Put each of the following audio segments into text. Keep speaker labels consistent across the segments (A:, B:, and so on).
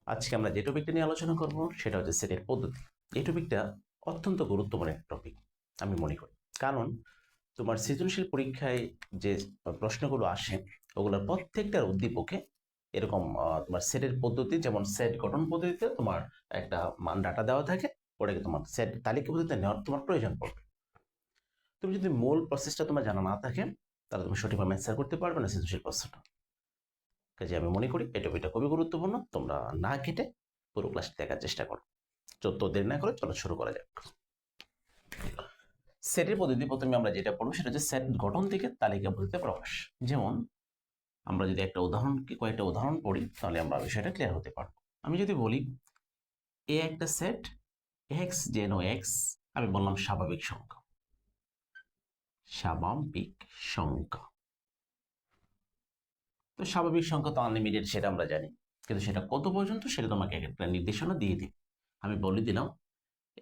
A: আজকে আমরা যে টপিকটা নিয়ে আলোচনা করব সেটা হচ্ছে সেটের পদ্ধতি। এই টপিকটা অত্যন্ত গুরুত্বপূর্ণ একটা টপিক আমি মনে করি, কারণ তোমার সৃজনশীল পরীক্ষায় যে প্রশ্নগুলো আসে ওগুলোর প্রত্যেকটার উদ্দীপকে এরকম তোমার সেটের পদ্ধতি, যেমন সেট গঠন পদ্ধতিতে তোমার একটা মান ডাটা দেওয়া থাকে, ওটাকে তোমার সেট তালিকা পদ্ধতিতে নেওয়ার তোমার প্রয়োজন পড়বে। তুমি যদি মূল প্রসেসটা তোমার জানা না থাকে তাহলে তুমি সঠিকভাবে অ্যান্সার করতে পারবে না সৃজনশীল প্রশ্নটা। কাজে আমি মনে করি এই টপিকটা খুবই গুরুত্বপূর্ণ, তোমরা না কেটে পুরো ক্লাসটি দেখার চেষ্টা করো। তো দেরি না করে চলো শুরু করা যাক। সেটের পদ্ধতি প্রথমে আমরা যেটা পড়বো সেটা হচ্ছে সেট গঠন থেকে তালিকা পদ্ধতিতে প্রকাশ। যেমন আমরা যদি কয়েকটা উদাহরণ পড়ি তাহলে আমরা বিষয়টা ক্লিয়ার হতে পারবো। আমি যদি বলি এ একটা সেট এক্স যেন এক্স, আমি বললাম স্বাভাবিক সংখ্যা। স্বাভাবিক সংখ্যা তো স্বাভাবিক সংখ্যা তো আনলিমিটেড, সেটা আমরা জানি, কিন্তু সেটা কত পর্যন্ত সেটা তোমাকে একটা নির্দেশনা দিয়ে দিই। আমি বলে দিলাম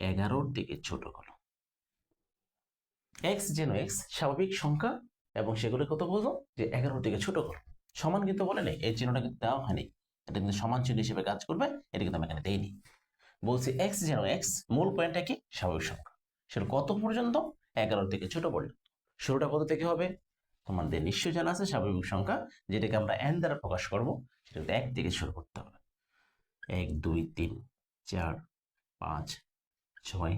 A: 11-র দিকে ছোট করো। এক্স যেন এক্স স্বাভাবিক সংখ্যা এবং সেগুলো কত বলবো যে 11-র দিকে ছোট করো। সমান কিন্তু বলে নেই, এই চিহ্নটা কিন্তু দেওয়া হয়নি, এটা কিন্তু সমান চিহ্ন হিসেবে কাজ করবে, এটা কিন্তু আমি এখানে দেইনি। বলছি এক্স যেন এক্স, মূল পয়েন্টটা কি স্বাভাবিক সংখ্যা, সেটা কত পর্যন্ত 11-র থেকে ছোট পর্যন্ত। শুরুটা কত থেকে হবে তোমাদের নিশ্চয় জানা আছে, স্বাভাবিক সংখ্যা যেটাকে আমরা এন দ্বারা প্রকাশ করবো সেটা 1 থেকে শুরু করতে হবে। 1 2 3 4 5 6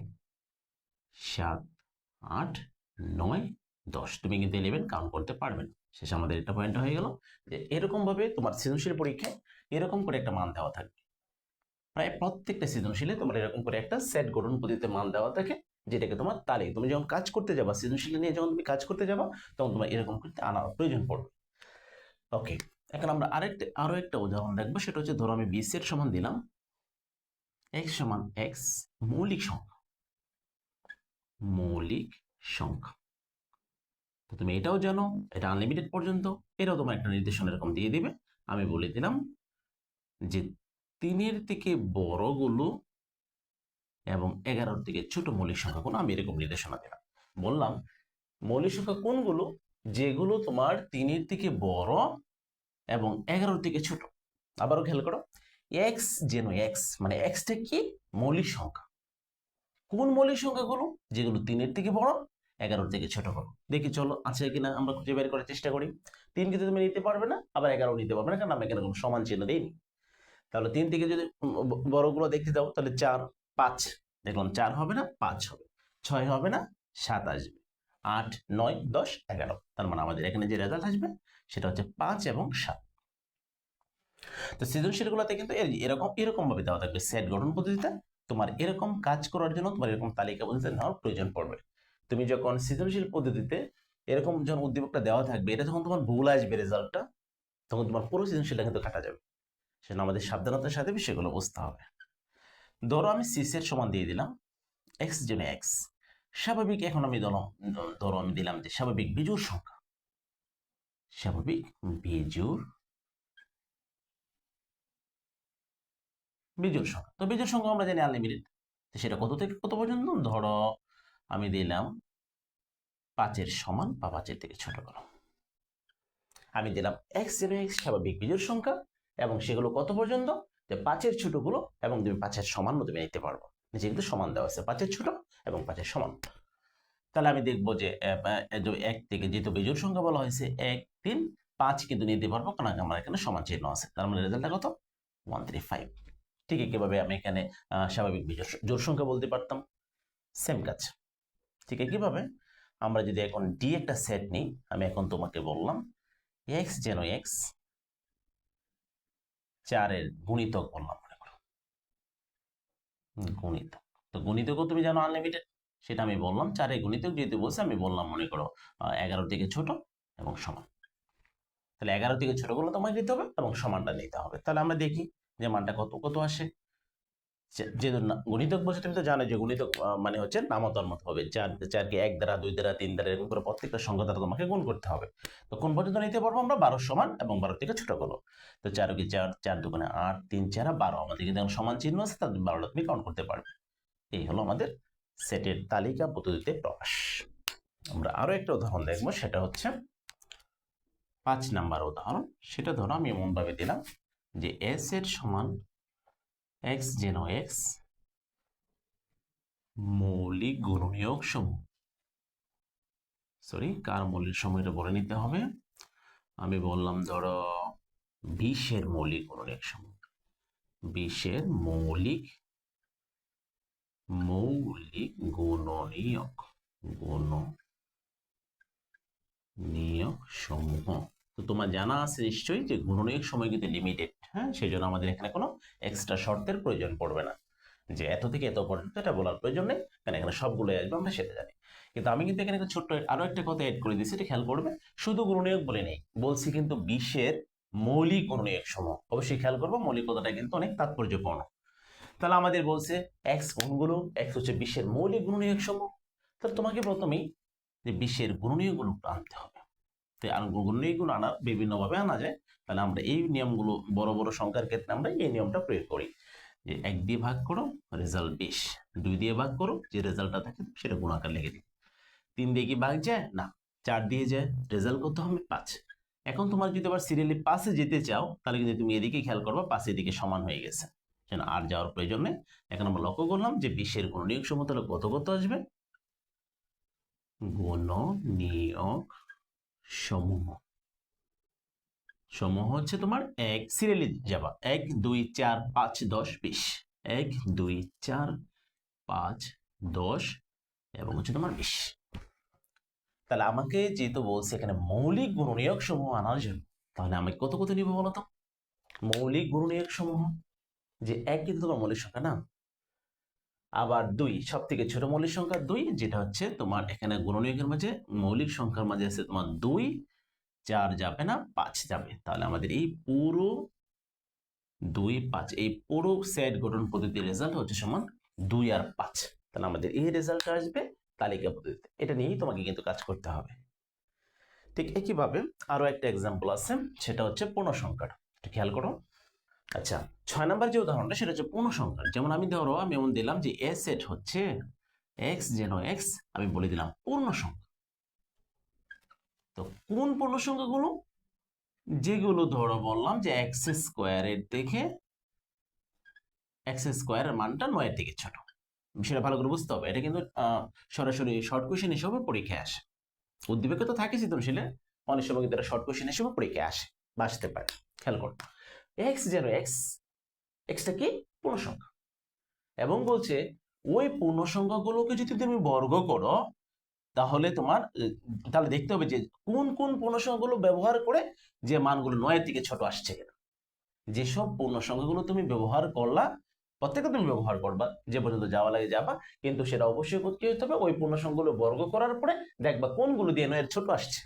A: 7 8 9 10, তুমি কিন্তু 11 কাউন্ট করতে পারবে না। শেষে আমাদের এটা পয়েন্ট হয়ে গেল যে এরকম ভাবে তোমার সৃজনশীল পরীক্ষায় এরকম করে একটা মান দেওয়া থাকবে। প্রায় প্রত্যেকটা সৃজনশীলে তোমার এরকম করে একটা সেট গঠন পদ্ধতিতে মান দেওয়া থাকে, যেটাকে তোমার তালিকা, তুমি যখন কাজ করতে যাবা সৃজনশীল নিয়ে, যখন তুমি কাজ করতে যাবা তখন তোমার এরকম করতে আনার প্রয়োজন পড়বে। ওকে, এখন আমরা আরো একটা উদাহরণ দেখবো, সেটা হচ্ছে ধরো আমি বি সেট সমান দিলাম এক্স সমান এক্স মৌলিক সংখ্যা। মৌলিক সংখ্যা তো তুমি এটাও জানো, এটা আনলিমিটেড পর্যন্ত, এটাও তোমার একটা নির্দেশনা এরকম দিয়ে দিবে। আমি বলে দিলাম যে 3-এর থেকে বড়গুলো এবং 11-র থেকে ছোট মৌলিক সংখ্যাগুলো, আমি এরকম নির্দেশনা দিলাম। বললাম মৌলিক সংখ্যা কোনগুলো, যেগুলো তোমার 3-এর থেকে বড় এবং 11-র থেকে ছোট। আবারও খেয়াল করো, এক্স যেন এক্স মানে এক্সটা কি মৌলিক সংখ্যা, কোন মৌলিক সংখ্যাগুলো যেগুলো 3-এর থেকে বড় 11-র থেকে ছোট করো। দেখি চলো আছে কিনা আমরা খুঁজে বের করার চেষ্টা করি। 3 কিন্তু তুমি নিতে পারবে না, আবার 11 নিতে পারবে না, কারণ আমি এখানে কোনো সমান চিহ্ন দিইনি। তাহলে 3 থেকে যদি বড়গুলো দেখতে যাও তাহলে 4 5, দেখলাম 4 হবে না 5 হবে, 6 হবে না 7 আসবে, 8 9 10 11, তার মানে আমাদের এখানে যে রেজাল্ট আসবে সেটা হচ্ছে 5 এবং 7। তো সৃজনশীল গুলোতে কিন্তু এরকম ভাবে দেওয়া থাকবে সেট গঠন পদ্ধতিতে। তোমার এরকম কাজ করার জন্য তোমার এরকম তালিকা পদ্ধতিতে নেওয়ার প্রয়োজন পড়বে। তুমি যখন সৃজনশীল পদ্ধতিতে এরকম যখন উদ্দীপকটা দেওয়া থাকবে, এটা যখন তোমার ভুল আসবে রেজাল্টটা, তখন তোমার পুরো সৃজনশীলটা কিন্তু কাটা যাবে। সেজন্য আমাদের সাবধানতার সাথে বিষয়গুলো বুঝতে হবে। ধরো আমি সি এর সমান দিয়ে দিলাম এক্স জন্য এক্স স্বাভাবিক। এখন আমি ধরো আমি দিলাম যে স্বাভাবিক বিজোড় সংখ্যা। স্বাভাবিক বিজোড় সংখ্যা, তো বিজোড় সংখ্যা আমরা জানি আনলিমিটেড, সেটা কত থেকে কত পর্যন্ত। ধরো আমি দিলাম 5-এর সমান বা 5-এর থেকে ছোট করো। আমি দিলাম এক্স যেন এক্স স্বাভাবিক বিজোড় সংখ্যা এবং সেগুলো কত পর্যন্ত, যে 5-এর ছোটগুলো এবং তুমি 5-এর সমানও তুমি নিতে পারবো, নিচে কিন্তু সমান দেওয়া আছে 5-এর ছোট এবং 5-এর সমান। তাহলে আমি দেখবো যে 1 থেকে যেহেতু বিজোড় সংখ্যা বলা হয়েছে 1 3 5 কিন্তু নিতে পারবো, কারণ আমার এখানে সমান চিহ্ন আছে, তার মানে রেজাল্টটা কত 135। ঠিক একইভাবে আমি এখানে স্বাভাবিক জোড় সংখ্যা বলতে পারতাম, সেম কাজ। ঠিক একইভাবে আমরা যদি এখন ডি একটা সেট নিই, আমি এখন তোমাকে বললাম এক্স যেন এক্স 4-এর গুণিতক বললাম, মনে করো গুণিতক। তো গুণিতকও তুমি জানো আনলিমিটেড, সেটা আমি বললাম 4-এর গুণিতক যেহেতু বলছে আমি বললাম মনে করো 11 থেকে ছোট এবং সমান। তাহলে 11 থেকে ছোটগুলো তোমাকে নিতে হবে এবং সমানটা নিতে হবে। তাহলে আমরা দেখি যে মানটা কত কত আসে। যেহেতু গুণিতক বসে তুমি তো জানো যে গুণিতক মানে হচ্ছে নামতার মতো হবে, 4কে 1 দ্বারা 2 দ্বারা 3 দ্বারা এরকম করে প্রত্যেকটা সংখ্যা দ্বারা তোমাকে গুণ করতে হবে। তো কোন পর্যন্ত নিতে পারবো আমরা 12 সমান এবং 12 থেকে ছোটগুলো। তো 4 কি 4, 4 দুগুণে 8, 3 4 12, আমাদের কিন্তু এখন সমান চিহ্ন আছে, তার 12টা তুমি কাউন্ট করতে পারবে। এই হলো আমাদের সেটের তালিকা পদ্ধতিতে প্রকাশ। আমরা আরো একটা উদাহরণ দেখবো, সেটা হচ্ছে 5 নাম্বার উদাহরণ। সেটা ধরো আমি এমন ভাবে দিলাম যে এস এর সমান এক্স যেন এক্স মৌলিক গুণনীয়ক সমূহ, সরি কার মৌলিক সমূহ এটা বলে নিতে হবে। আমি বললাম ধরো 20-এর মৌলিক গুণনীয়ক সমূহ, 20-এর মৌলিক গুণনীয়ক সমূহ। তো তোমার জানা আছে নিশ্চয়ই যে গুণনীয়ক সময় কিন্তু লিমিটেড, হ্যাঁ, সেই জন্য আমাদের এখানে কোনো এক্সট্রা শর্তের প্রয়োজন পড়বে না যে এত থেকে এত পর্যন্ত, এটা বলার প্রয়োজন নেই, কারণ এখানে সবগুলো আসবে, আমরা সেটা জানি। কিন্তু আমি কিন্তু এখানে একটা ছোট্ট আরো একটা কথা অ্যাড করে দিচ্ছি, এটা খেয়াল করবে। শুধু গুণনীয়ক বলে নেই, বলছি কিন্তু 20-এর মৌলিক গুণনীয়ক সমূহ। অবশ্যই খেয়াল করবো, মৌলিক কথাটা কিন্তু অনেক তাৎপর্যপূর্ণ। তাহলে আমাদের বলছে এক্স কোনগুলো, এক্স হচ্ছে 20-এর মৌলিক গুণনীয়ক সমূহ। তাহলে তোমাকে প্রথমেই যে 20-এর গুণনীয়কগুলো আনতে হবে। তো গুণনীয়কগুলো আনার বিভিন্নভাবে আনা যায়। তাহলে আমরা এই নিয়মগুলো বড় বড় সংখ্যার ক্ষেত্রে আমরা এই নিয়মটা প্রয়োগ করি যে 1 দিয়ে ভাগ করো, রেজাল্ট 20। 2 দিয়ে ভাগ করো, যে রেজাল্টটা থাকে সেটা গুণাকার লিখে দিই। 3 দিয়ে কি ভাগ যায় না, 4 দিয়ে যায়, রেজাল্ট কত হবে 5। এখন তোমার যদি আবার সিরিয়ালি 5-এ যেতে চাও, তাহলে কিন্তু তুমি এদিকে খেয়াল করবা, 5 এদিকে সমান হয়ে গেছে, যেন আর যাওয়ার প্রয়োজন নেই। এখন আমরা লক্ষ্য করলাম যে 20-এর গুণনীয়ক সমূহ তাহলে কত কত আসবে, গুণনীয়ক সমূহ হচ্ছে তোমার এক, সিরিয়ালি যাবা 1 2 4 5 10 20, 1 2 4 5 10 এবং হচ্ছে তোমার 20। তাহলে আমাকে যেহেতু বলছে এখানে মৌলিক গুণনীয়ক সমূহ আনার জন্য, তাহলে আমি কত কত নিব বলতো? মৌলিক গুণনীয়ক সমূহ, যে 1 কিন্তু তোমার মৌলিক সংখ্যা না, আবার 2 সব থেকে ছোট মৌলিক সংখ্যা 2, যেটা হচ্ছে তোমার এখানে গুণনীয়কের মাঝে মৌলিক সংখ্যার মাঝে আছে তোমার 2, 4 যাবে না, 5 যাবে। তাহলে আমাদের এই পুরো 2 5 এই পুরো সেট গঠন পদ্ধতির রেজাল্ট হচ্ছে সমান 2 আর 5। তাহলে আমাদের এই রেজাল্টটা আসবে তালিকা পদ্ধতিতে। এটা নিয়েই তোমাকে কিন্তু কাজ করতে হবে। ঠিক একইভাবে আরো একটা এক্সাম্পল আছে, সেটা হচ্ছে পূর্ণ সংখ্যার। একটু খেয়াল করো। আচ্ছা, 6 নাম্বার যে উদাহরণটা সেটা হচ্ছে পূর্ণ সংখ্যার। যেমন আমি ধরো আমি এমন দিলাম যে এ সেট হচ্ছে এক্স যেন এক্স, আমি বলে দিলাম পূর্ণ সংখ্যা। তো কোন পূর্ণ সংখ্যাগুলো? যেগুলো ধরো বললাম যে এক্স স্কোয়ারের থেকে এক্স স্কোয়ারের মানটা 9-এর থেকে ছোট। বিষয়টা ভালো করে বুঝতে হবে। এটা কিন্তু সরাসরি শর্ট কোয়েশ্চেন হিসেবে পরীক্ষায় আসে। উদ্দীপকে তো থাকে সৃজনশীলে, অনেক সময় কিন্তু এটা শর্ট কোয়েশ্চেন হিসেবে পরীক্ষায় আসে বা আসতে পারে। খেয়াল করো, এক্স যেন এক্স, এক্সটা কি পূর্ণ সংখ্যা, এবং বলছে ওই পূর্ণ সংখ্যাগুলোকে যদি তুমি বর্গ করো, তাহলে তোমার তাহলে দেখতে হবে যে কোন কোন পূর্ণ সংখ্যাগুলো ব্যবহার করে যে মানগুলো 9-এর থেকে ছোট আসছে কিনা। যেসব পূর্ণ সংখ্যাগুলো তুমি ব্যবহার করলা, প্রত্যেকটা তুমি ব্যবহার করবা, যে পর্যন্ত যাওয়া লাগে যাবা, কিন্তু সেটা অবশ্যই কি হতে হবে, ওই পূর্ণ সংখ্যাগুলো বর্গ করার পরে দেখবা কোনগুলো দিয়ে 9-এর ছোট আসছে।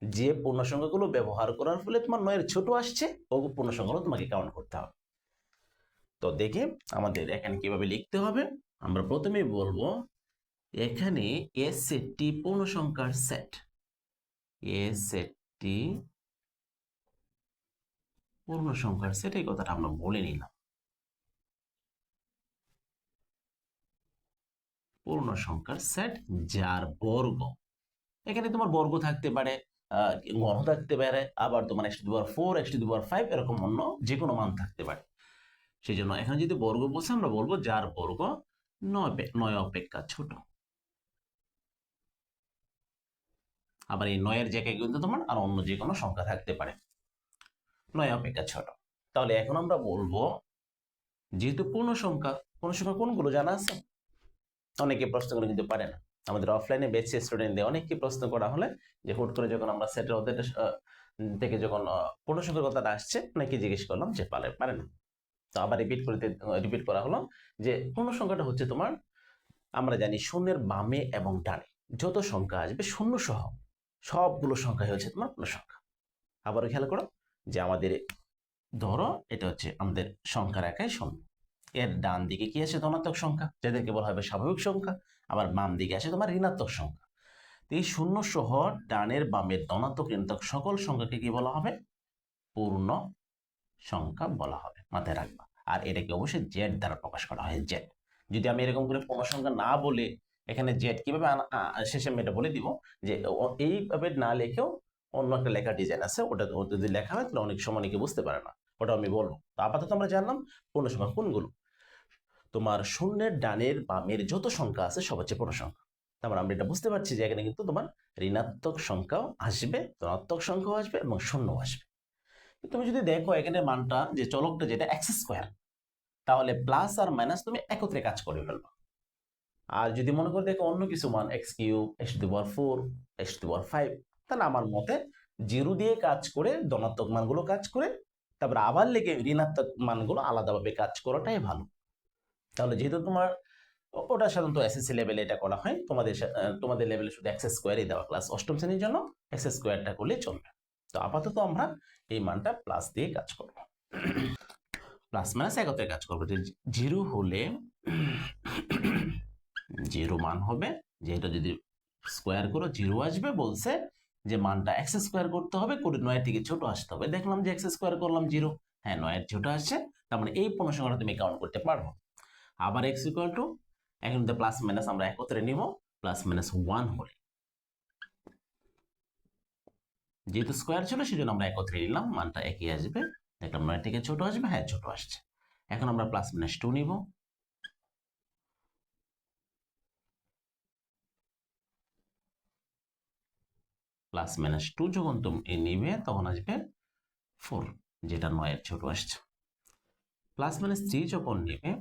A: যে পূর্ণ সংখ্যাগুলো ব্যবহার করার ফলে তোমার 9-এর ছোট আসছে, ওই পূর্ণ সংখ্যাগুলো তোমাকে কাউন্ট করতে হবে। তো দেখে আমাদের এখানে কিভাবে লিখতে হবে, আমরা প্রথমেই বলবো এখানে এ সেটটি পূর্ণ সংখ্যার সেট, এ সেটটি পূর্ণ সংখ্যার সেট, এই কথাটা আমরা বলে নিলাম। পূর্ণ সংখ্যার সেট যার বর্গ, এখানে তোমার বর্গ থাকতে পারে, ঘন থাকতে পারে, আবার তোমার x⁴, x⁵ এরকম অন্য যে কোনো মান থাকতে পারে। সেই জন্য এখানে যদি বর্গ বলছে, আমরা বলবো যার বর্গ 9 অপেক্ষা ছোট। আবার এই 9-এর জায়গায় কিন্তু তোমার আর অন্য যে কোনো সংখ্যা থাকতে পারে, 9 অপেক্ষা ছোট। তাহলে এখন আমরা বলবো যেহেতু পূর্ণ সংখ্যা কোনগুলো জানা আছে? অনেকে প্রশ্ন করে কিন্তু পারে না। আমাদের অফলাইনে বেঁচে স্টুডেন্টদের অনেককে প্রশ্ন করা হলে যে হুট করে যখন আমরা সেটের অধ্যায়টা থেকে যখন পূর্ণ সংখ্যার কথাটা আসছে, অনেকে জিজ্ঞেস করলাম যে পারে না। তো আবার রিপিট করা হলো যে পূর্ণ সংখ্যাটা হচ্ছে তোমার, আমরা জানি শূন্যের বামে এবং ডানে যত সংখ্যা আসবে শূন্য সহ সবগুলো সংখ্যাই হচ্ছে তোমার পূর্ণ সংখ্যা। আবার খেয়াল করো যে আমাদের ধরো এটা হচ্ছে আমাদের সংখ্যার একাই শূন্য, এর ডান দিকে কি আসে ধনাত্মক সংখ্যা, যাদেরকে বলা হবে স্বাভাবিক সংখ্যা, আবার বাম দিকে আসে তোমার ঋণাত্মক সংখ্যা। তো এই শূন্য সহ ডানের বামের ধনাত্মক ঋণাত্মক সকল সংখ্যাকে কি বলা হবে? পূর্ণ সংখ্যা বলা হবে, মাথায় রাখবা। আর এটাকে অবশ্যই জেড দ্বারা প্রকাশ করা হয়, জেড। যদি আমি এরকম করে পূর্ণ সংখ্যা না বলে এখানে জেড কিভাবে শেষে আমি এটা বলে দিব যে এইভাবে না লিখেও অন্য একটা লেখার ডিজাইন আছে, ওটা যদি লেখা হয় তাহলে অনেক সময় অনেকে বুঝতে পারে না। ওটা আমি বলবো। তো আপাতত আমরা জানলাম পূর্ণ সংখ্যা কোনগুলো। তোমার শূন্যের ডানের বামের যত সংখ্যা আছে সব হচ্ছে পূর্ণ সংখ্যা। তারপর আমরা এটা বুঝতে পারছি যে এখানে কিন্তু তোমার ঋণাত্মক সংখ্যাও আসবে, ধনাত্মক সংখ্যাও আসবে এবং শূন্যও আসবে। তুমি যদি দেখো এখানে মানটা যে চলকটা যেটা এক্স স্কোয়ার, তাহলে প্লাস আর মাইনাস তুমি একত্রে কাজ করে ফেলবো। আর যদি মনে করে দেখো অন্য কিছু মান X cube, X to the power 4, X to the power 5, তাহলে আমার মতে জিরো দিয়ে কাজ করে ধনাত্মক মানগুলো কাজ করে তারপর আবার লেগে ঋণাত্মক মানগুলো আলাদাভাবে কাজ করাটাই ভালো। তাহলে যেহেতু তোমার ওটা সাধারণত এসএসসি লেভেলে এটা করা হয়, তোমাদের লেভেলে শুধু এক্স স্কোয়ারই দেওয়া, ক্লাস অষ্টম শ্রেণীর জন্য এক্স স্কোয়ারটা করলে চলবে। তো আপাতত আমরা এই মানটা প্লাস দিয়ে কাজ করব, প্লাস মাইনাস একত্রে কাজ করবো। জিরো হলে জিরো মান হবে, যেটা যদি স্কোয়ার করো জিরো আসবে, বলছে যে মানটা এক্স স্কোয়ার করতে হবে, করে 9 থেকে ছোট আসতে হবে। দেখলাম যে এক্স স্কোয়ার করলাম জিরো, হ্যাঁ 9 ছোট আসছে, তার মানে এই পূর্ণ সংখ্যাটা তুমি কাউন্ট করতে পারবো। আবার এক্স ইকুয়াল টু, এখন প্লাস মাইনাস আমরা একত্রে নিব, প্লাস মাইনাস 1 হলে, যেহেতু স্কোয়ার ছিল সেজন্য আমরা একত্রে নিলাম, মানটা একই আসবে। দেখলাম 9 থেকে ছোট আসবে, হ্যাঁ ছোট আসছে। এখন আমরা প্লাস মাইনাস 2 নিব, প্লাস মাইনাস 2 যখন তুমি নিবে তখন আসবে 4, যেটা 9 ছোট আসছে। প্লাস মাইনাস 3 যখন নিবে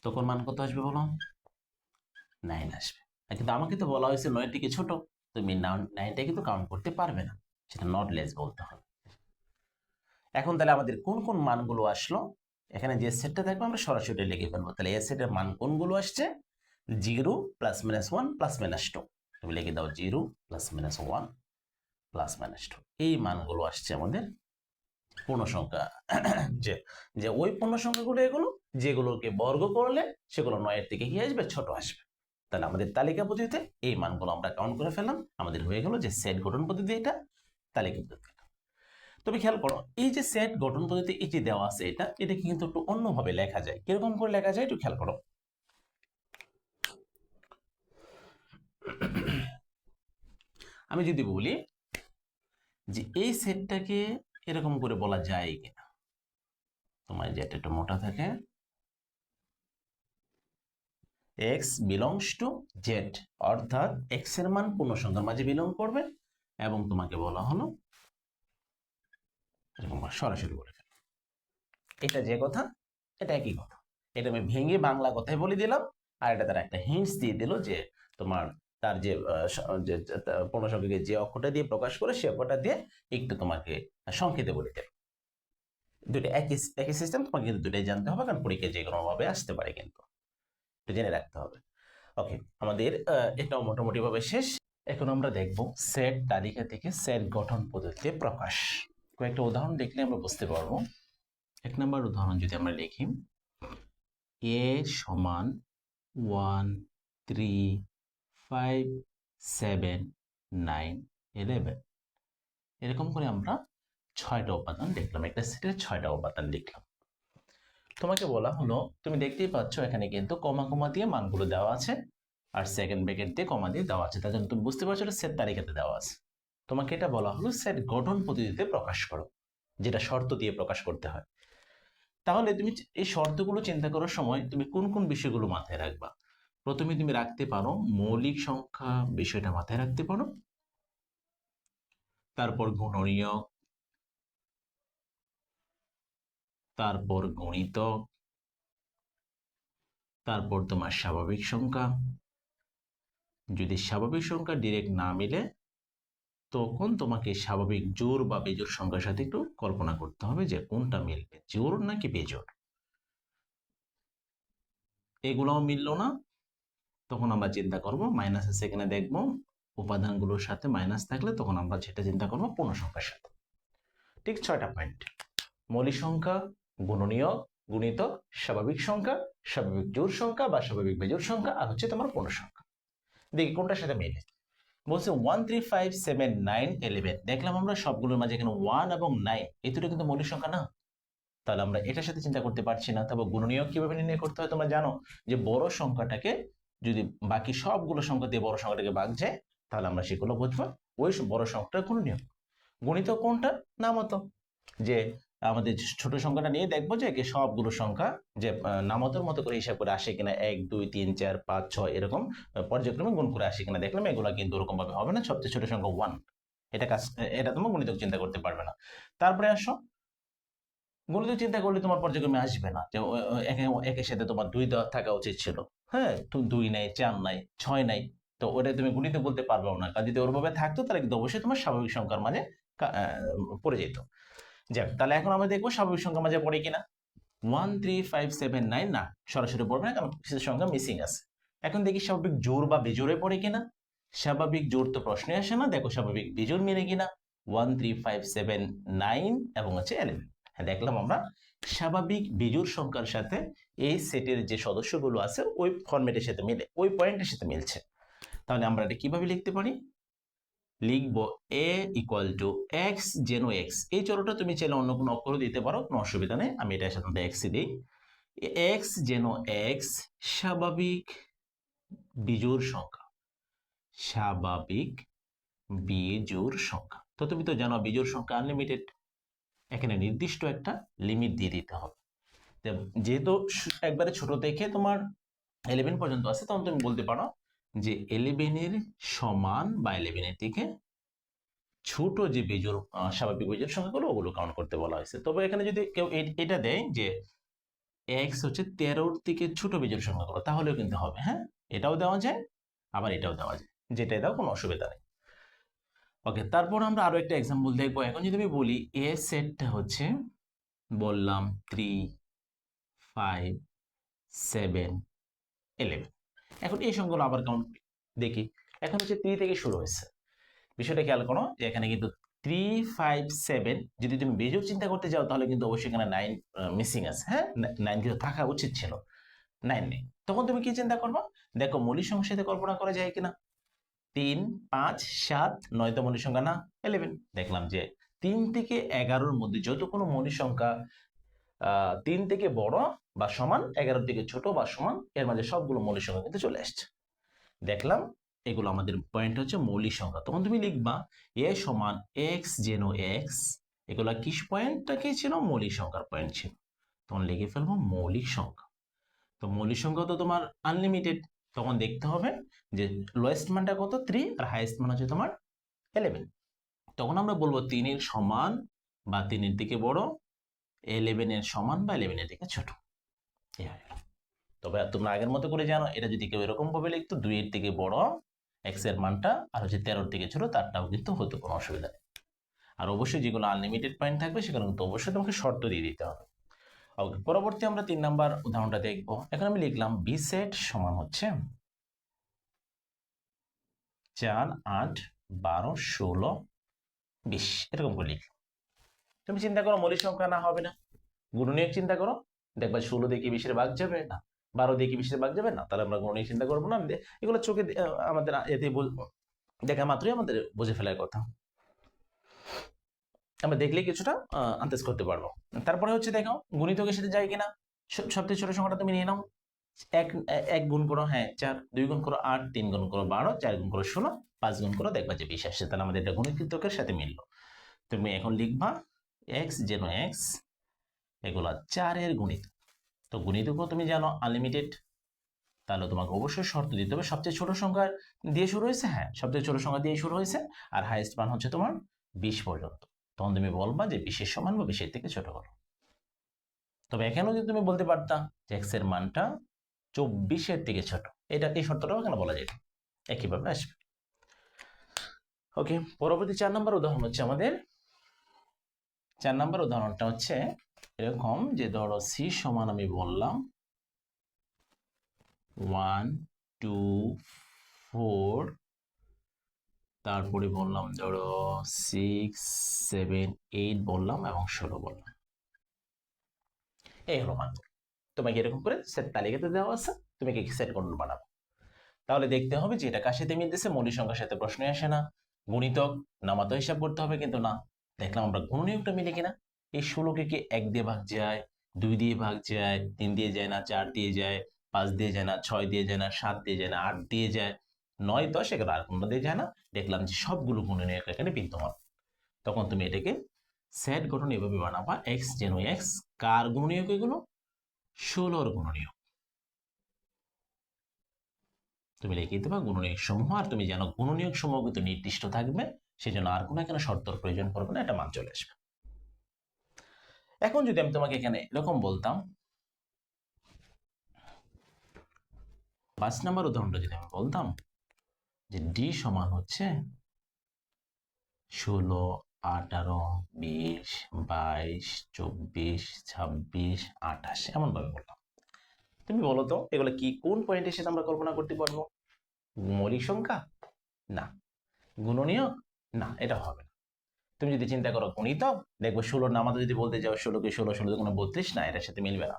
A: তখন মান কত আসবে বলো? 9 আসবে। কিন্তু আমাকে তো বলা হয়েছে 9 থেকে ছোট, তুমি 9টা কিন্তু কাউন্ট করতে পারবে না, সেটা নট লেস বলতে হবে। এখন তাহলে আমাদের কোন কোন মানগুলো আসলো, এখানে যে সেটটা থাকবে আমরা সরাসরি লিখে ফেলবো। তাহলে এই সেটের মান কোনগুলো আসছে? 0 প্লাস মাইনাস 1 প্লাস মাইনাস 2, তুমি লিখে দাও 0 প্লাস মাইনাস 1 প্লাস মাইনাস 2, এই মানগুলো আসছে আমাদের পূর্ণ সংখ্যা। যে যে ওই পূর্ণ সংখ্যাগুলো এগুলো যেগুলোকে বর্গ করলে সেগুলো 9 থেকে কি আসবে? ছোট আসবে। তাহলে আমাদের তালিকা পদ্ধতিতে এই মানগুলো আমরা কাউন্ট করে ফেললাম, আমাদের হয়ে গেল যে সেট গঠন পদ্ধতি, এটা তালিকা পদ্ধতি। তুমি খেয়াল করো এই যে সেট গঠন পদ্ধতি এটি দেওয়া আছে, এটা কিন্তু একটু অন্যভাবে লেখা যায়। কিরকম করে লেখা যায় একটু খেয়াল করো। আমি যদি বলি যে এই সেটটাকে এরকম করে বলা যায় কিনা, তোমার যেটা একটু মোটা থাকে, x বিলংস টু z, অর্থাৎ x এর মান পূর্ণ সংখ্যার মাঝে বিলং করবে, এবং তোমাকে বলা হলো এরকম সরাসরি বলে ফেলো। এটা যে কথা এটা একই কথা, এটা আমি ভেঙে বাংলা কথায় বলে দিলাম, আর এটা তারা একটা হিন্টস দিয়ে দিল যে তোমার তার যে পূর্ণ সংখ্যাকে যে অক্ষরটা দিয়ে প্রকাশ করে সে অক্ষরটা দিয়ে একটু তোমাকে সংক্ষেপে বলে দেবে। দুটো একই সিস্টেম, তোমাকে কিন্তু দুটোই জানতে হবে, কারণ পরীক্ষায় যে কোনো ভাবে আসতে পারে, কিন্তু জেনে রাখতে হবে। ওকে, আমাদের এটাও মোটামুটি ভাবে শেষ। এখন আমরা দেখব সেট তালিকা থেকে সেট গঠন পদ্ধতিতে প্রকাশ। কয়েকটা উদাহরণ দেখলে আমরা বুঝতে পারবো। 1 নম্বর উদাহরণ যদি আমরা লিখি, a সমান 1 3 5 7 9 11, এরকম করে আমরা 6টা উপাদান লিখলাম, একটা সেটের 6টা উপাদান লিখলাম। তোমাকে বলা হলো, তুমি দেখতেই পাচ্ছ এখানে কিন্তু কমা কমা দিয়ে মানগুলো দেওয়া আছে, আর সেকেন্ড ব্র্যাকেট দিয়ে কমা দিয়ে দেওয়া আছে, তার জন্য তুমি বুঝতে পারছো এটা সেট তালিকাতে দেওয়া আছে। তোমাকে এটা বলা হলো সেট গঠন পদ্ধতিতে প্রকাশ করো, যেটা শর্ত দিয়ে প্রকাশ করতে হয়। তাহলে তুমি এই শর্তগুলো চিন্তা করার সময় তুমি কোন কোন বিষয়গুলো মাথায় রাখবা? প্রথমে তুমি রাখতে পারো মৌলিক সংখ্যা বিষয়টা মাথায় রাখতে পারো, তারপর গুণনীয়ক, তারপর গণিতক, তারপর তোমার স্বাভাবিক সংখ্যা। যদি স্বাভাবিক সংখ্যা ডিরেক্ট না মিলে তখন তোমাকে স্বাভাবিক জোড় বা বেজোড় সংখ্যার সাথে একটু কল্পনা করতে হবে যে কোনটা মিলবে, জোড় নাকি বেজোড়। এগুলোও মিললো না, তখন আমরা চিন্তা করব মাইনাসের সেখানে দেখবো উপাদানগুলোর সাথে মাইনাস থাকলে তখন আমরা যেটা চিন্তা করবো পূর্ণ সংখ্যার সাথে। ঠিক 6টা পয়েন্ট: মৌলিক সংখ্যা, গুণনীয়ক, গুণিতক, স্বাভাবিক সংখ্যা, স্বাভাবিক জোড় সংখ্যা বা স্বাভাবিক বেজোড় সংখ্যা, আর হচ্ছে তোমার পূর্ণ সংখ্যা। দেখি কোনটার সাথে মিলে। বলছে 1 3 5 7 9 11, দেখলাম আমরা সবগুলোর মাঝে এখানে 1 এবং 9, এই দুটো কিন্তু মৌলিক সংখ্যা না, তাহলে আমরা এটার সাথে চিন্তা করতে পারছি না। তবে গুণনীয়ক কিভাবে নির্ণয় করতে হয় তোমরা জানো, যে বড় সংখ্যাটাকে যদি বাকি সবগুলো সংখ্যা দিয়ে বড় সংখ্যাটাকে ভাগ যায় তাহলে আমরা সেগুলো বুঝবো, ওই বড় সংখ্যাটা গুণনীয়ক। গণিত কোনটা? না মতো, যে আমাদের ছোট সংখ্যাটা নিয়ে দেখবো যে সবগুলো সংখ্যা যে নামতের মতো করে হিসাব করে আসে কিনা, 1 2 3 4 5 6 এরকম পর্যায়ক্রমে গুণ করে আসে কিনা দেখলাম। এগুলা কিন্তু ওরকম ভাবে হবে না, সবচেয়ে ছোট সংখ্যা 1, এটা তোমার গণিতক চিন্তা করতে পারবে না। তারপরে আসো, গণিত চিন্তা করলে তোমার পর্যায়ক্রমে আসবে না যে একের সাথে তোমার 2 দেওয়া থাকা উচিত ছিল, হ্যাঁ, তো 2 নাই, 4 নাই, 6 নাই, তো ওটা তুমি গণিত বলতে পারবে না। কারণ যদি ওরভাবে থাকতো তাহলে কিন্তু অবশ্যই তোমার স্বাভাবিক সংখ্যার মাঝে পড়ে যেত। যাক, তাহলে এখন আমরা দেখবো স্বাভাবিক সংখ্যার মাঝে পড়ে কিনা। 1 3 5 7 9 না, সরাসরি পড়বে না, কারণ কিছু সংখ্যা মিসিং আছে। এখন দেখি স্বাভাবিক জোড় বা বিজোড়ে পড়ে কিনা। স্বাভাবিক জোড় তো প্রশ্নে আসে না, দেখো স্বাভাবিক বিজোড় মিলে কিনা। 1 3 5 7 9 এবং হচ্ছে 11। হ্যাঁ, দেখলাম আমরা স্বাভাবিক বিজোড় সংখ্যার সাথে এই সেটের যে সদস্যগুলো আছে ওই ফরম্যাটের সাথে মিলে, ওই পয়েন্টের সাথে মিলছে। তাহলে আমরা এটা কিভাবে লিখতে পারি? লিখবো a ইকুয়াল টু এক্স যেন এক্স। এই চলটা তুমি চাইলে অন্য কোনো অক্ষরও দিতে পারো, কোনো অসুবিধা নেই, আমি এটা সাধারণত এক্স দিই। এক্স যেন এক্স স্বাভাবিক বিজোড় সংখ্যা, স্বাভাবিক বিজোড় সংখ্যা। তো তুমি তো জানো বিজোড় সংখ্যা আনলিমিটেড, এখানে নির্দিষ্ট একটা লিমিট দিয়ে দিতে হবে। যেহেতু একবারে ছোট থেকে তোমার 11 পর্যন্ত আছে, তখন তুমি বলতে পারো যে 11 এর সমান বা 11 এর থেকে ছোট যে বিজোড় স্বাভাবিক বিজোড় সংখ্যাগুলো ওগুলো কাউন্ট করতে বলা হয়েছে। তবে এখানে যদি কেউ এটা দেয় যে এক্স হচ্ছে 13 থেকে ছোট বিজোড় সংখ্যাগুলো, তাহলেও কিন্তু হবে। হ্যাঁ, এটাও দেওয়া যায়, আবার এটাও দেওয়া যায়, যেটাই দাও কোনো অসুবিধা নেই। ওকে, তারপর আমরা আরো একটা এক্সাম্পল দেখবো। এখন যদি আমি বলি এ সেটটা হচ্ছে বললাম 3 5 7 11। এখন এই সংখ্যাগুলো আবার কাউন্ট দেখি। এখন হচ্ছে 3 থেকে শুরু হয়েছে। বিষয়টা খেয়াল করো যে এখানে কিন্তু 3 5 7 যদি তুমি বিজোড় চিন্তা করতে যাও তাহলে কিন্তু অবশ্যই এখানে 9 মিসিং আছে। হ্যাঁ, 9 কিন্তু থাকা উচিত ছিল, 9 নেই। তখন তুমি কি চিন্তা করবা? দেখো মৌলিক সংখ্যার সাথে কল্পনা করা যায় কিনা। 3 5 7 9 তো মৌলিক সংখ্যা না, 11। দেখলাম যে 3 থেকে 11-র মধ্যে যত কোনো মৌলিক সংখ্যা 3 থেকে বড় বা সমান, 11 থেকে ছোট বা সমান, এর মাঝে সবগুলো মৌলিক সংখ্যা কিন্তু চলে আসছে। দেখলাম এগুলো আমাদের পয়েন্ট হচ্ছে মৌলিক সংখ্যা। তখন তুমি লিখবা এ সমান এক্স যেন এক্স, এগুলো কিস পয়েন্টটা কি ছিল? মৌলিক সংখ্যার পয়েন্ট ছিল। তখন লিখে ফেলবো মৌলিক সংখ্যা। তো মৌলিক সংখ্যা তো তোমার আনলিমিটেড, তখন দেখতে হবে যে লোয়েস্ট মানটা কত 3 আর হাইয়েস্ট মান হচ্ছে তোমার 11। তখন আমরা বলবো 3 এর সমান বা 3 এর থেকে বড়, 11 এর সমান বা 11 এর থেকে ছোট। তবে তোমরা আগের মতো করে জানো, এটা যদি কেউ এরকম ভাবে লিখতো 2 এর থেকে বড় এক্স এর মানটা আর হচ্ছে 13 থেকে ছোট, তারটাও কিন্তু হতো, কোনো অসুবিধা নেই। আর অবশ্যই যেগুলো আনলিমিটেড পয়েন্ট থাকবে সেখানে কিন্তু অবশ্যই তোমাকে শর্ত দিয়ে দিতে হবে। ওকে, পরবর্তী আমরা 3 নাম্বার উদাহরণটা দেখবো। এখন আমি লিখলাম বি সেট সমান হচ্ছে 4 8 12 16 20, এরকম করে লিখলাম। তুমি চিন্তা করো মৌলিক সংখ্যা না হবে না, গুণনীয়ক চিন্তা করো, দেখবা 16 দিয়ে কি 20-এর ভাগ যাবে না, 12 দিয়ে কি 20-এর ভাগ যাবে না, তাহলে আমরা গুণনীয়ক চিন্তা করবো না। এগুলো চোখে আমাদের এতে দেখা মাত্রই আমাদের বুঝে ফেলার কথা, আমরা দেখলে কিছুটা আন্দাজ করতে পারবো। তারপরে হচ্ছে দেখো গুণিতকের সাথে যায় কিনা। সবচেয়ে ছোট সংখ্যাটা তুমি নিয়ে নাও, এক গুণ করো, হ্যাঁ 4, 2 গুণ করো 8, 3 গুণ করো 12, 4 গুণ করো 16, 5 গুণ করো, দেখবা যে 20 আসছে। তাহলে আমাদের এটা গুণিতকের সাথে মিললো। তুমি এখন লিখবা এক্স যেন এক্স, এগুলা 4 এর গুণিত। তো গুণিতকও তুমি জানো আনলিমিটেড, তাহলে তোমাকে অবশ্যই শর্ত দিতে হবে সবচেয়ে ছোট সংখ্যা দিয়ে শুরু হয়েছে, হ্যাঁ সবচেয়ে ছোট সংখ্যা দিয়ে শুরু হয়েছে, আর হাইয়েস্ট মান হচ্ছে তোমার 20 পর্যন্ত। তখন তুমি বলবা যে 20-এর সমান বা 20-এর থেকে ছোট করো। তবে এখানেও যদি তুমি বলতে পারতা যে এক্স এর মানটা 24-এর থেকে ছোট, এটা এই শর্তটাও এখানে বলা যেত, একইভাবে আসবে। ওকে, পরবর্তী 4 নম্বর উদাহরণ হচ্ছে আমাদের 4 নম্বর উদাহরণটা হচ্ছে এরকম যে ধরো সি সমান আমি বললাম 1 2 4, তারপরে বললাম ধরো 6 7 8 বললাম এবং 16 বললাম। এই হলো মান। তোমাকে এরকম করে সেট তালিকাতে দেওয়া আছে, তুমি কি সেট কোড বানাবো। তাহলে দেখতে হবে যে এটা কার সাথে মিলতেছে, মৌলিক সংখ্যার সাথে প্রশ্ন আসে না। গুণিতক নামাতো হিসাব করতে হবে, কিন্তু না। দেখলাম আমরা গুণনীয়কটা মিলে কিনা। এই 16কে কি 1 দিয়ে ভাগ যায়, 2 দিয়ে ভাগ যায়, 3 দিয়ে যায় না, 4 দিয়ে যায়, 5 দিয়ে যায় না, 6 দিয়ে যায় না, 7 দিয়ে যায় না, 8 দিয়ে যায়, 9 10 এগুলো আর কোনো দিয়ে যায় না। দেখলাম যে সবগুলো গুণনীয়ক এখানে বিদ্যমান। তখন তুমি এটাকে সেট গঠন এভাবে বানাবা, এক্স যেন এক্স, কার গুণনীয়ক এগুলো? 16 গুণনীয়ক। তুমি লিখে দেবা গুণনীয়ক সমূহ, আর তুমি জানো গুণনীয়ক সমূহ কিন্তু নির্দিষ্ট থাকবে, সেই জন্য আর কোনো এখানে শর্তর প্রয়োজন পড়বে না, এটা মান চলে আসবে। এখন যদি আমি তোমাকে এখানে এরকম বলতাম, 5 নম্বর উদাহরণটা যদি আমি বলতাম যে ডি সমান হচ্ছে 16, 18, 20, 22, 24, 26, 28, এমন ভাবে বললাম। তুমি বলো তো এগুলো কি কোন পয়েন্টের সাথে আমরা কল্পনা করতে পারবো? মৌলিক সংখ্যা? না। গুণনীয়ক? না, এটা হবে না। তুমি যদি চিন্তা করো গুণিতক, দেখবো 16 নামাতে যদি বলতে যাও 16 কে 16, 16 কোনো 32, না, এটার সাথে মিলবে না।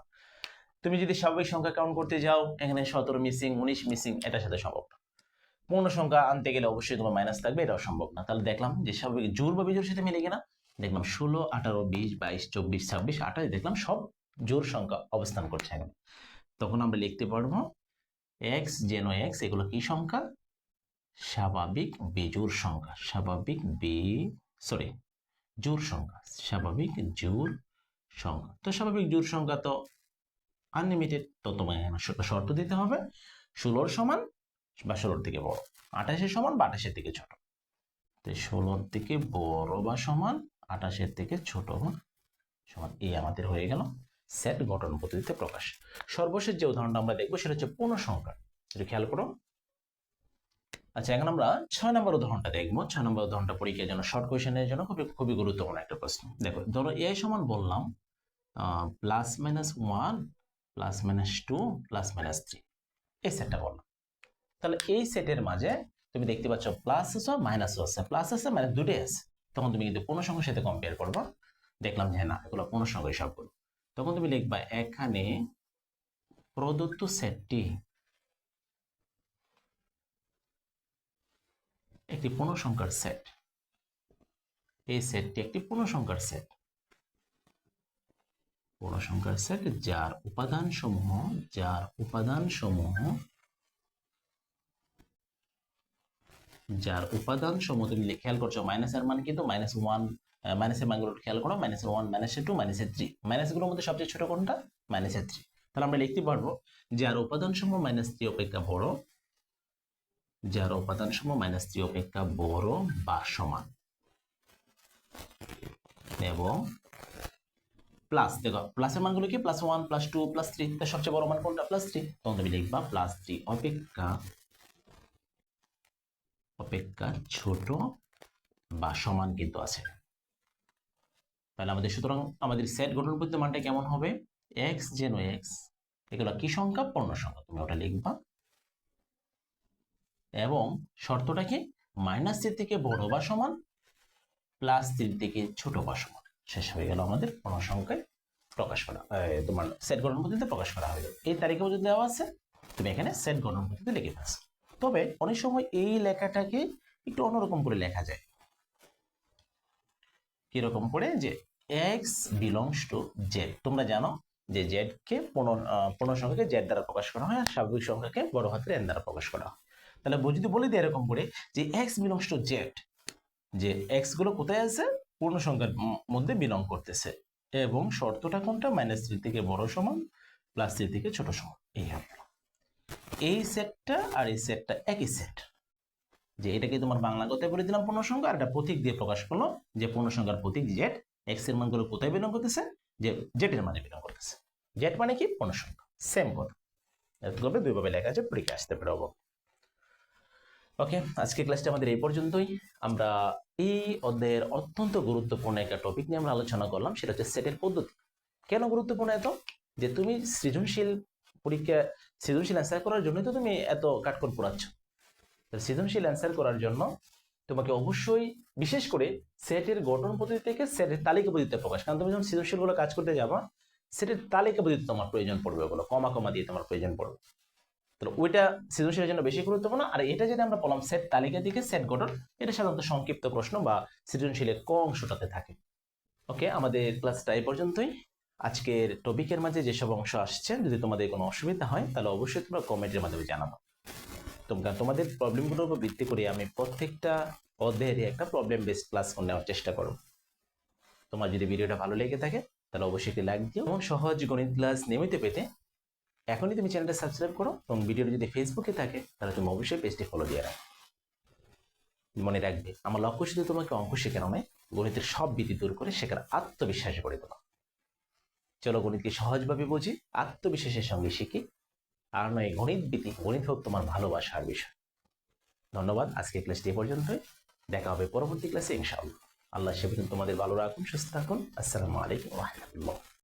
A: তুমি যদি স্বাভাবিক সংখ্যা কাউন্ট করতে যাও, এখানে 17 মিসিং, 19 মিসিং, এটার সাথে সম্ভব না। পূর্ণ সংখ্যা আনতে গেলে অবশ্যই তোমার মাইনাস থাকবে, এটাও সম্ভব না। তাহলে দেখলাম যে স্বাভাবিক জোড় বা বিজোড়ের সাথে মিলে কিনা। দেখলাম 16, 18, 20, 22, 24, 26, 28, দেখলাম সব জোড় সংখ্যা অবস্থান করছে এখানে। তখন আমরা লিখতে পারবো এক্স যেন এক্স, এগুলো কি সংখ্যা? স্বাভাবিক বিজোড় সংখ্যা। স্বাভাবিক জোড় সংখ্যা, স্বাভাবিক জোড় সংখ্যা। তো স্বাভাবিক জোড় সংখ্যা তো আনলিমিটেড, তো তোমায় শর্ত দিতে হবে 16 সমান বা 16 থেকে বড়, 28 সমান বা 28 থেকে ছোট। তো 16 থেকে বড় বা সমান, 28 থেকে ছোট বা সমান, এই আমাদের হয়ে গেল সেট গঠন পদ্ধতিতে প্রকাশ। সর্বশেষ যে উদাহরণটা আমরা দেখবো সেটা হচ্ছে পূর্ণ সংখ্যা। একটু খেয়াল করো। আচ্ছা, এখন আমরা 6 নম্বর উদাহরণটা দেখবো। 6 নম্বর উদাহরণটা পরীক্ষার জন্য, শর্ট কোয়েশনের জন্য খুবই গুরুত্বপূর্ণ একটা প্রশ্ন। দেখো, ধরো এ সমান বললাম +-1 +-2 +-3, এই সেটটা বললাম। তাহলে এই সেটের মাঝে তুমি দেখতে পাচ্ছ প্লাস আছে মাইনাসও আছে, প্লাস আছে মাইনাস দুটোই আছে। তখন তুমি কিন্তু পূর্ণ সংখ্যার সাথে কম্পেয়ার করবা, দেখলাম যে না, এগুলো পূর্ণ সংখ্যায় সবগুলো। তখন তুমি লিখবা এখানে প্রদত্ত সেটটি একটি পূর্ণ সংখ্যার সেট। এই সেটটি একটি পূর্ণ সংখ্যার সেট, পূর্ণ সংখ্যার সেট যার উপাদান সমূহ তুমি খেয়াল করছো, মাইনাসের মান কিন্তু -1, মাইনাসের মানগুলো খেয়াল করো, -1, -2, -3, মাইনাসগুলোর মধ্যে সবচেয়ে ছোট কোনটা? -3। তাহলে আমরা লিখতে পারবো যার উপাদান সমূহ -3 অপেক্ষা বড়, যার উপাদান সমূহ -3 অপেক্ষা বড় বা সমান, এবং প্লাস, দেখো প্লাসের মানগুলো কি? +1, +2, +3, তার সবচেয়ে বড় মান কোনটা? +3। তখন তুমি লিখবা +3 অপেক্ষা ছোট বা সমান কিন্তু আছে। তাহলে আমাদের সুতরাং আমাদের সেট গঠন পদ্ধতির মানটা কেমন হবে? এক্স যেন এক্স, এগুলো কি সংখ্যা? পূর্ণ সংখ্যা, তুমি ওটা লিখবা। এবং শর্তটা কি? -3 থেকে বড় বা সমান, +3 থেকে ছোট বা সমান। শেষ হয়ে গেল আমাদের পূর্ণ সংখ্যায় প্রকাশ করা, তোমার সেট গঠন পদ্ধতিতে প্রকাশ করা হয়ে গেল। এই তারিখেও যদি দেওয়া আছে, তুমি এখানে সেট গঠন পদ্ধতিতে লিখে ফেলছো। তবে অনেক সময় এই লেখাটাকে একটু অন্যরকম করে লেখা যায়। কিরকম করে? যে এক্স বিলংস টু জেড। তোমরা জানো যে জেড কে পূর্ণ সংখ্যাকে জেড দ্বারা প্রকাশ করা হয়, আর স্বাভাবিক সংখ্যাকে বড় হাতের এন দ্বারা প্রকাশ করা হয়। তাহলে যদি বলে দিই এরকম করে যে এক্স বিলংস টু জেড, যে এক্স গুলো কোথায় আছে? পূর্ণ সংখ্যার মধ্যে বিলং করতেছে, এবং শর্তটা কোনটা? -3 থেকে বড় সমান, +3 থেকে ছোট সমান। এই হবে এই সেটটা আর এই সেটটা একই সেট। যে এটাকে তোমার বাংলা কথায় বলে দিলাম পূর্ণ সংখ্যা, আর এটা প্রতীক দিয়ে প্রকাশ করলো যে পূর্ণ সংখ্যার প্রতীক জেড, এক্স এর মানগুলো কোথায় বিলং করতেছে? যে জেড এর মানে বিলং করতেছে। জেড মানে কি? পূর্ণ সংখ্যা। সেম কথা, এভাবে দুইভাবে লেখা আছে, পরীক্ষা আসতে পারে। ওকে, আজকে ক্লাসটা আমাদের এই পর্যন্তই। আমরা এই অধ্যায়ের অত্যন্ত গুরুত্বপূর্ণ একটা টপিক নিয়ে আমরা আলোচনা করলাম, সেটা হচ্ছে সেটের পদ্ধতি। কেন গুরুত্বপূর্ণ এত? যে তুমি সৃজনশীল অ্যান্সার করার জন্যই তো তুমি এত কাঠখড় পোড়াচ্ছ। সৃজনশীল অ্যান্সার করার জন্য তোমাকে অবশ্যই বিশেষ করে সেটের গঠন পদ্ধতি থেকে সেটের তালিকা পদ্ধতিতে প্রকাশ, কারণ তুমি যখন সৃজনশীলগুলো কাজ করতে যাবা, সেটের তালিকা পদ্ধতি তোমার প্রয়োজন পড়বে, ওগুলো কমা কমা দিয়ে তোমার প্রয়োজন পড়বে। তাহলে ওইটা সৃজনশীলের জন্য বেশি গুরুত্বপূর্ণ। আর এটা যেটা আমরা বললাম সেট তালিকা থেকে সেট গঠন, এটা সাধারণত সংক্ষিপ্ত প্রশ্ন বা সৃজনশীলের ক অংশটাতে থাকে। ওকে, আমাদের ক্লাসটা এই পর্যন্তই। আজকের টপিকের মাঝে যেসব অংশ আসছে, যদি তোমাদের কোনো অসুবিধা হয় তাহলে অবশ্যই তোমরা কমেন্টের মাধ্যমে জানাবো। তোমাদের প্রবলেমগুলোর উপর ভিত্তি করে আমি প্রত্যেকটা অধ্যায়ের একটা প্রবলেম বেসড ক্লাস নেওয়ার চেষ্টা করব। তোমার যদি ভিডিওটা ভালো লেগে থাকে তাহলে অবশ্যই একটি লাইক দিও এবং সহজ গণিত ক্লাস নিয়মিত পেতে এখনই তুমি চ্যানেলটা সাবস্ক্রাইব করো এবং ভিডিওটা যদি ফেসবুকে থাকে তাহলে তুমি অবশ্যই পেজটি ফলো দিয়ে রাখো। মনে রাখবে, আমার লক্ষ্য শুধু তোমাকে অঙ্ক শেখানো নয়, গণিতের সব ভীতি দূর করে শেখার আত্মবিশ্বাস করে তোলা। চলো গণিতকে সহজভাবে বুঝি, আত্মবিশ্বাসের সঙ্গে শিখি, আর নয় গণিত ভীতি, গণিত হোক তোমার ভালোবাসার বিষয়। ধন্যবাদ, আজকে ক্লাসটি এ পর্যন্তই। দেখা হবে পরবর্তী ক্লাসে ইনশাআল্লাহ। আল্লাহ সে পর্যন্ত তোমাদের ভালো রাখুন, সুস্থ থাকুন। আসসালামু আলাইকুম ওয়া রাহমাতুল্লাহ।